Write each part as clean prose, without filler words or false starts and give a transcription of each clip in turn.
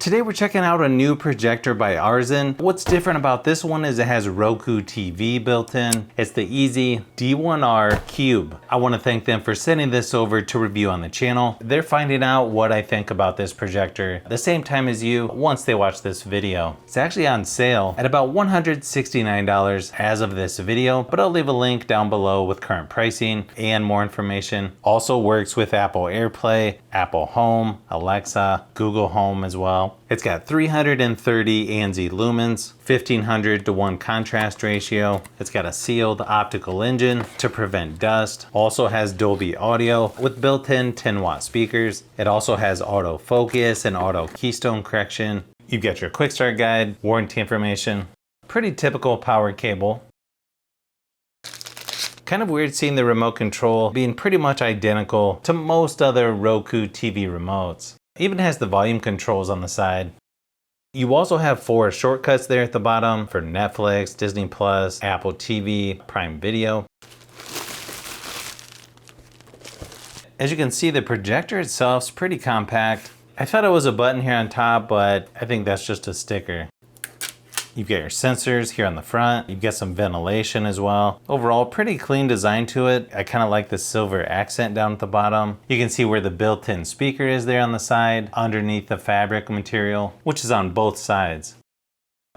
Today we're checking out a new projector by Arzen. What's different about this one is it has Roku TV built in. It's the Easy D1R Cube. I want to thank them for sending this over to review on the channel. They're finding out what I think about this projector the same time as you once they watch this video. It's actually on sale at about $169 as of this video, but I'll leave a link down below with current pricing and more information. Also works with Apple AirPlay, Apple Home, Alexa, Google Home as well. It's got 330 ANSI lumens, 1500 to 1 contrast ratio. It's got a sealed optical engine to prevent dust. Also has Dolby audio with built-in 10-watt speakers. It also has autofocus and auto keystone correction. You've got your quick start guide, warranty information. Pretty typical power cable. Kind of weird seeing the remote control being pretty much identical to most other Roku TV remotes. Even has the volume controls on the side. You also have 4 shortcuts there at the bottom for Netflix, Disney Plus, Apple TV, Prime Video. As you can see, the projector itself is pretty compact. I thought it was a button here on top, but I think that's just a sticker. You've got your sensors here on the front. You've got some ventilation as well. Overall, pretty clean design to it. I kind of like the silver accent down at the bottom. You can see where the built-in speaker is there on the side, underneath the fabric material, which is on both sides.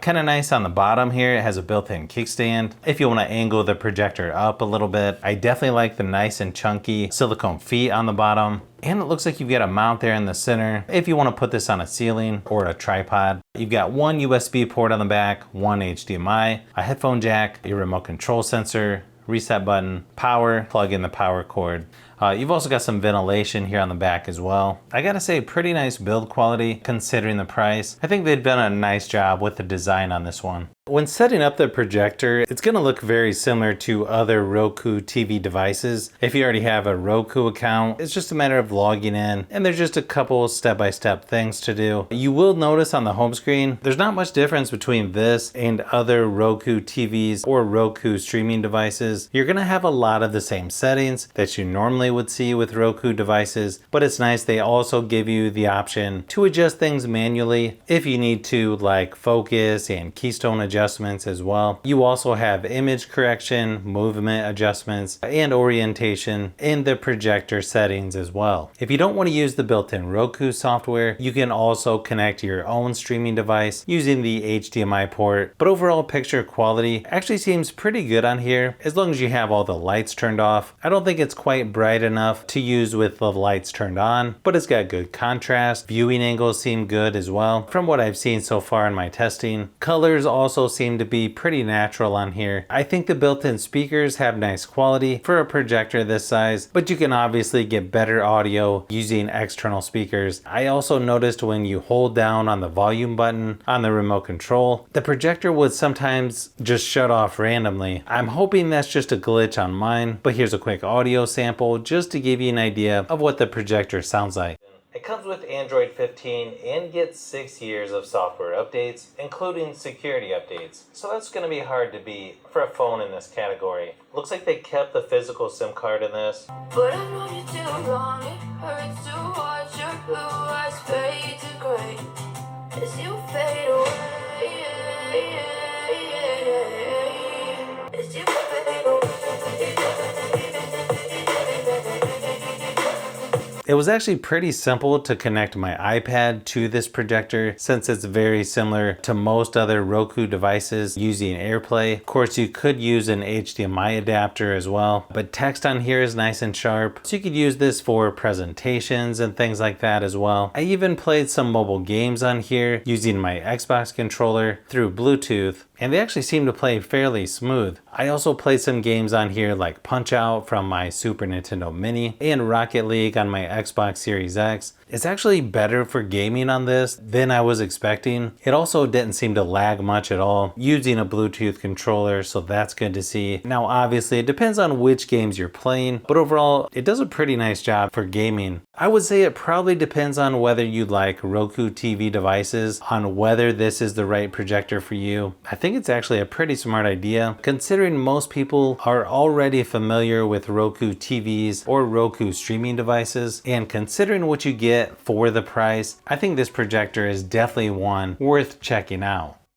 Kind of nice on the bottom here, it has a built-in kickstand. If you want to angle the projector up a little bit, I definitely like the nice and chunky silicone feet on the bottom. And it looks like you've got a mount there in the center if you want to put this on a ceiling or a tripod. You've got 1 USB port on the back, 1 HDMI, a headphone jack, your remote control sensor, reset button, power, plug in the power cord. You've also got some ventilation here on the back as well. I gotta say, pretty nice build quality considering the price. I think they've done a nice job with the design on this one. When setting up the projector, it's gonna look very similar to other Roku TV devices. If you already have a Roku account, it's just a matter of logging in, and there's just a couple step-by-step things to do. You will notice on the home screen, there's not much difference between this and other Roku TVs or Roku streaming devices. You're gonna have a lot of the same settings that you normally would see with Roku devices, but it's nice they also give you the option to adjust things manually if you need to, like focus and keystone adjustments as well. You also have image correction, movement adjustments, and orientation in the projector settings as well. If you don't want to use the built-in Roku software, you can also connect your own streaming device using the HDMI port, but overall picture quality actually seems pretty good on here as long as you have all the lights turned off. I don't think it's quite bright enough to use with the lights turned on, but it's got good contrast. Viewing angles seem good as well from what I've seen so far in my testing. Colors also seem to be pretty natural on here. I think the built-in speakers have nice quality for a projector this size, but you can obviously get better audio using external speakers. I also noticed when you hold down on the volume button on the remote control, the projector would sometimes just shut off randomly. I'm hoping that's just a glitch on mine, but here's a quick audio sample just to give you an idea of what the projector sounds like. It comes with Android 15 and gets 6 years of software updates, including security updates. So that's going to be hard to beat for a phone in this category. Looks like they kept the physical SIM card in this. But I know you too long, it hurts to watch your blue eyes fade to gray as you fade away. As you fade away. It was actually pretty simple to connect my iPad to this projector since it's very similar to most other Roku devices using AirPlay. Of course, you could use an HDMI adapter as well, but text on here is nice and sharp, so you could use this for presentations and things like that as well. I even played some mobile games on here using my Xbox controller through Bluetooth, and they actually seem to play fairly smooth. I also played some games on here like Punch-Out from my Super Nintendo Mini and Rocket League on my Xbox Series X. It's actually better for gaming on this than I was expecting. It also didn't seem to lag much at all using a Bluetooth controller, so that's good to see. Now obviously it depends on which games you're playing, but overall it does a pretty nice job for gaming. I would say it probably depends on whether you like Roku TV devices, on whether this is the right projector for you. I think think it's actually a pretty smart idea, considering most people are already familiar with Roku TVs or Roku streaming devices, and considering what you get for the price, I think this projector is definitely one worth checking out.